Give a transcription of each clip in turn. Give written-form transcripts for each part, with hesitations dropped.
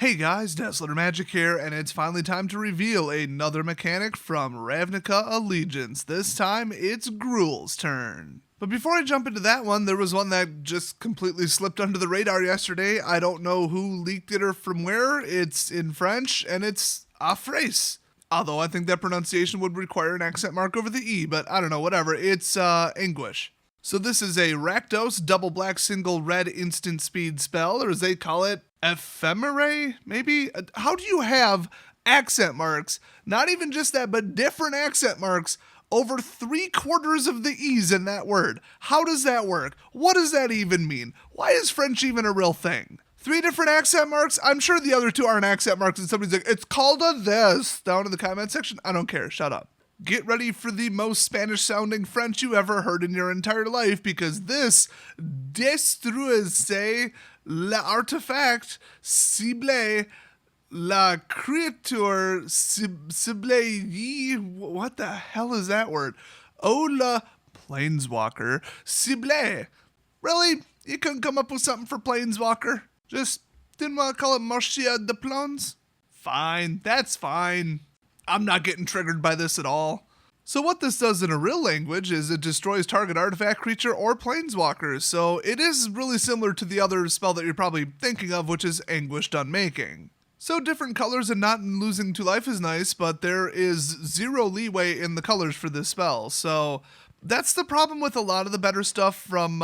Hey guys, Dazzler Magic here, and it's finally time to reveal another mechanic from Ravnica Allegiance. This time, it's Gruul's turn. But before I jump into that one, there was one that just completely slipped under the radar yesterday. I don't know who leaked it or from where. It's in French, and it's a phrase. Although I think that pronunciation would require an accent mark over the E, but I don't know, whatever. It's English. So this is a Rakdos double black single red instant speed spell, or as they call it, ephemerae, maybe? How do you have accent marks, not even just that, but different accent marks over 3/4 of the E's in that word? How does that work? What does that even mean? Why is French even a real thing? 3 different accent marks? I'm sure the other 2 aren't accent marks, and somebody's like, it's called a this, down in the comment section. I don't care, shut up. Get ready for the most Spanish-sounding French you ever heard in your entire life, because this destruise l'artefact cible la créature cible. What the hell is that word? Oh, la planeswalker cible. Really? You couldn't come up with something for planeswalker? Just didn't want to call it Marcia de Plons? Fine, that's fine. I'm not getting triggered by this at all. So what this does in a real language is it destroys target artifact, creature, or planeswalkers, so it is really similar to the other spell that you're probably thinking of, which is Anguished Unmaking. So different colors and not losing 2 life is nice, but there is 0 leeway in the colors for this spell, so that's the problem with a lot of the better stuff from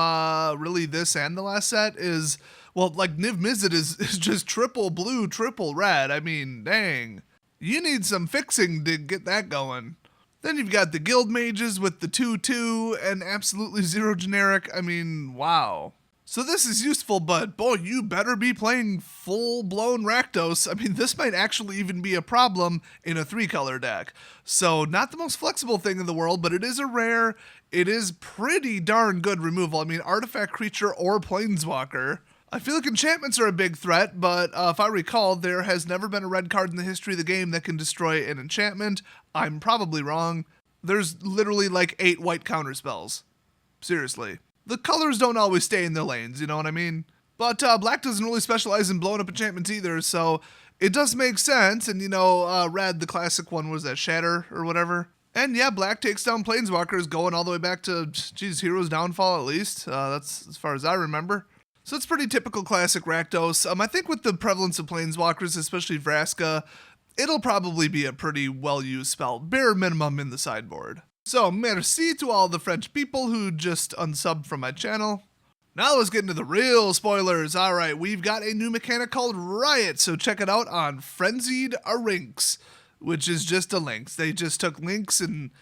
really this and the last set is, well, like Niv Mizzet is just triple blue, triple red. I mean, dang. You need some fixing to get that going. Then you've got the guild mages with the 2/2 and absolutely 0 generic. I mean, wow. So this is useful, but boy, you better be playing full-blown Rakdos. I mean, this might actually even be a problem in a 3-color deck. So not the most flexible thing in the world, but it is a rare. It is pretty darn good removal. I mean, artifact, creature, or planeswalker. I feel like enchantments are a big threat, but if I recall, there has never been a red card in the history of the game that can destroy an enchantment. I'm probably wrong. There's literally like 8 white counter spells. Seriously. The colors don't always stay in their lanes, you know what I mean? But black doesn't really specialize in blowing up enchantments either, so it does make sense. And red, the classic one, was that Shatter or whatever. And yeah, black takes down planeswalkers going all the way back to, Hero's Downfall at least. That's as far as I remember. So it's pretty typical classic Rakdos. I think with the prevalence of planeswalkers, especially Vraska, it'll probably be a pretty well-used spell, bare minimum in the sideboard. So merci to all the French people who just unsubbed from my channel. Now let's get into the real spoilers. Alright, we've got a new mechanic called Riot, so check it out on Frenzied Arinx, which is just a Lynx. They just took Lynx and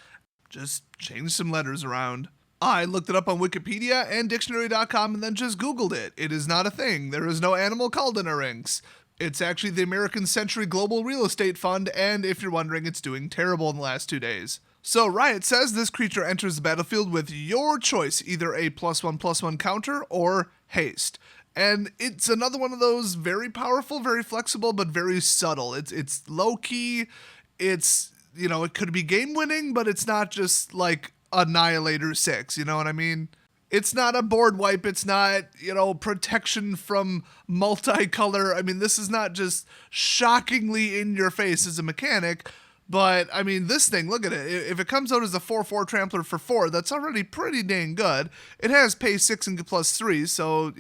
just changed some letters around. I looked it up on Wikipedia and Dictionary.com and then just Googled it. It is not a thing. There is no animal called an Arinx. It's actually the American Century Global Real Estate Fund, and if you're wondering, it's doing terrible in the last 2 days. So Riot says this creature enters the battlefield with your choice, either a +1/+1 counter or haste. And it's another one of those very powerful, very flexible, but very subtle. It's low-key. It's, it could be game-winning, but it's not just like Annihilator 6, you know what I mean? It's not a board wipe, it's not, protection from multicolor. I mean, this is not just shockingly in your face as a mechanic, but I mean, this thing, look at it. If it comes out as a 4/4 trampler for 4, that's already pretty dang good. It has pay 6 and +3, so,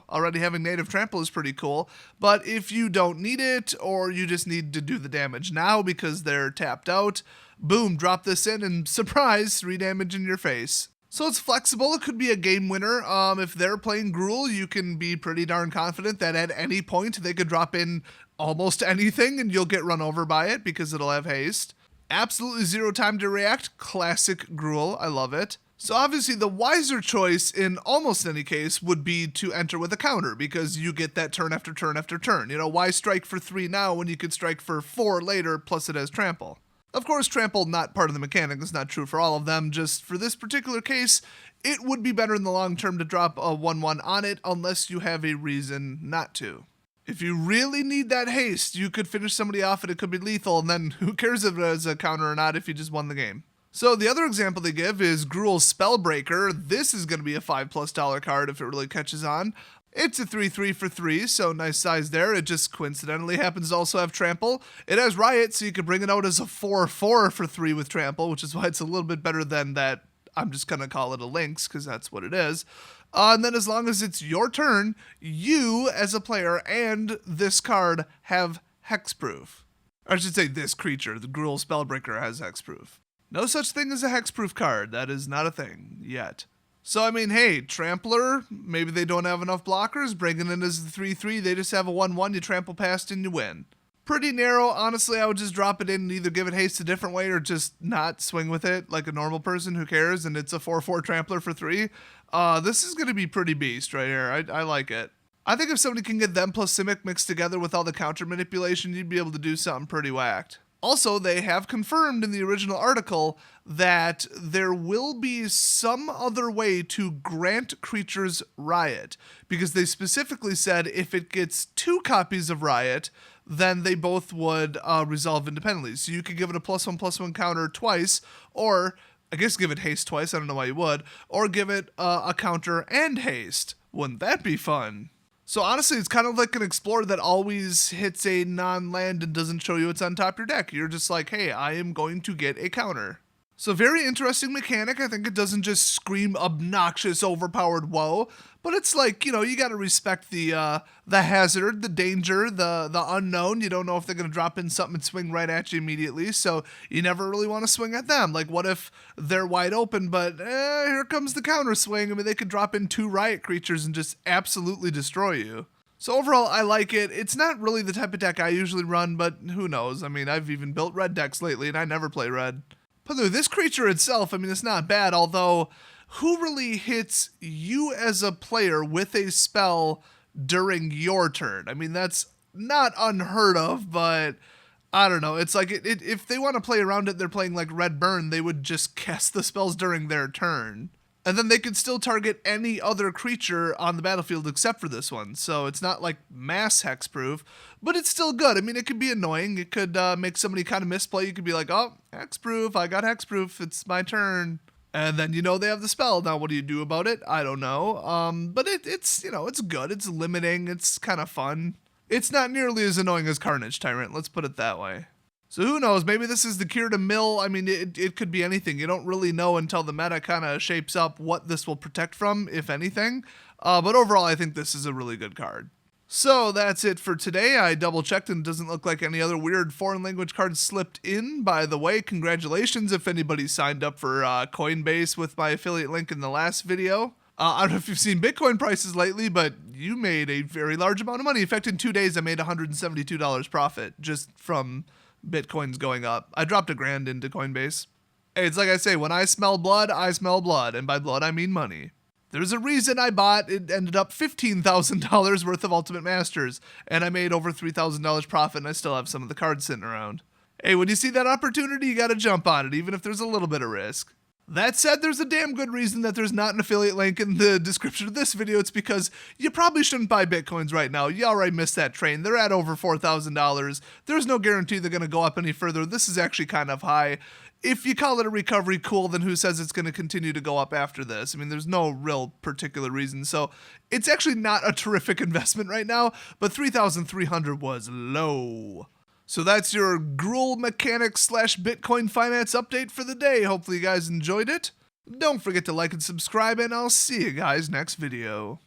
already having native trample is pretty cool. But if you don't need it, or you just need to do the damage now because they're tapped out, boom, drop this in and surprise, 3 damage in your face. So it's flexible. It could be a game winner. If they're playing Gruul, you can be pretty darn confident that at any point they could drop in almost anything and you'll get run over by it because it'll have haste. Absolutely 0 time to react. Classic Gruul. I love it. So obviously the wiser choice in almost any case would be to enter with a counter because you get that turn after turn after turn. Why strike for 3 now when you could strike for 4 later, plus it has trample? Of course, trample not part of the mechanic. It's not true for all of them. Just for this particular case, it would be better in the long term to drop a 1/1 on it unless you have a reason not to. If you really need that haste, you could finish somebody off and it could be lethal, and then who cares if it has a counter or not if you just won the game. So the other example they give is Gruul's Spellbreaker. This is going to be a $5+ card if it really catches on. It's a 3/3 for 3, so nice size there. It just coincidentally happens to also have trample. It has riot, so you could bring it out as a 4/4 for 3 with trample, which is why it's a little bit better than that. I'm just going to call it a lynx because that's what it is. And then as long as it's your turn, you as a player and this card have hexproof. Or I should say this creature, the Gruul Spellbreaker, has hexproof. No such thing as a hexproof card. That is not a thing yet. So, I mean, hey, Trampler, maybe they don't have enough blockers. Bring it in as the 3/3. They just have a 1/1. You trample past and you win. Pretty narrow. Honestly, I would just drop it in and either give it haste a different way or just not swing with it like a normal person. Who cares? And it's a 4/4 Trampler for 3. This is going to be pretty beast right here. I like it. I think if somebody can get them plus Simic mixed together with all the counter manipulation, you'd be able to do something pretty whacked. Also, they have confirmed in the original article that there will be some other way to grant creatures riot, because they specifically said if it gets 2 copies of riot, then they both would resolve independently. So you could give it a +1/+1 counter twice, or I guess give it haste twice, I don't know why you would, or give it a counter and haste. Wouldn't that be fun? So honestly, it's kind of like an explorer that always hits a non-land and doesn't show you it's on top of your deck. You're just like, hey, I am going to get a counter. So very interesting mechanic. I think it doesn't just scream obnoxious, overpowered woe, but it's like, you know, you got to respect the hazard, the danger, the unknown. You don't know if they're going to drop in something and swing right at you immediately, so you never really want to swing at them. Like, what if they're wide open, but here comes the counter swing? I mean, they could drop in 2 riot creatures and just absolutely destroy you. So overall, I like it. It's not really the type of deck I usually run, but who knows? I mean, I've even built red decks lately, and I never play red. But this creature itself, I mean, it's not bad, although who really hits you as a player with a spell during your turn? I mean, that's not unheard of, but I don't know. It's like if they want to play around it, they're playing like Red Burn, they would just cast the spells during their turn. And then they could still target any other creature on the battlefield except for this one. So it's not like mass hexproof, but it's still good. I mean, it could be annoying. It could make somebody kind of misplay. You could be like, oh, hexproof. I got hexproof. It's my turn. And then, you know, they have the spell. Now, what do you do about it? I don't know. But it's, you know, it's good. It's limiting. It's kind of fun. It's not nearly as annoying as Carnage Tyrant. Let's put it that way. So who knows, maybe this is the cure to mill. I mean, it could be anything. You don't really know until the meta kind of shapes up what this will protect from, if anything. But overall, I think this is a really good card. So that's it for today. I double checked and it doesn't look like any other weird foreign language cards slipped in. By the way, congratulations if anybody signed up for Coinbase with my affiliate link in the last video. I don't know if you've seen Bitcoin prices lately, but you made a very large amount of money. In fact, in 2 days, I made $172 profit just from Bitcoin's going up. I dropped $1,000 into Coinbase. Hey, it's like I say, when I smell blood, I smell blood. And by blood, I mean money. There's a reason I bought, it ended up $15,000 worth of Ultimate Masters. And I made over $3,000 profit and I still have some of the cards sitting around. Hey, when you see that opportunity, you got to jump on it, even if there's a little bit of risk. That said, there's a damn good reason that there's not an affiliate link in the description of this video. It's because you probably shouldn't buy Bitcoins right now. You already missed that train. They're at over $4,000. There's no guarantee they're going to go up any further. This is actually kind of high. If you call it a recovery, cool, then who says it's going to continue to go up after this? I mean, there's no real particular reason. So it's actually not a terrific investment right now, but 3,300 was low. So that's your Gruul mechanics / Bitcoin finance update for the day. Hopefully you guys enjoyed it. Don't forget to like and subscribe, and I'll see you guys next video.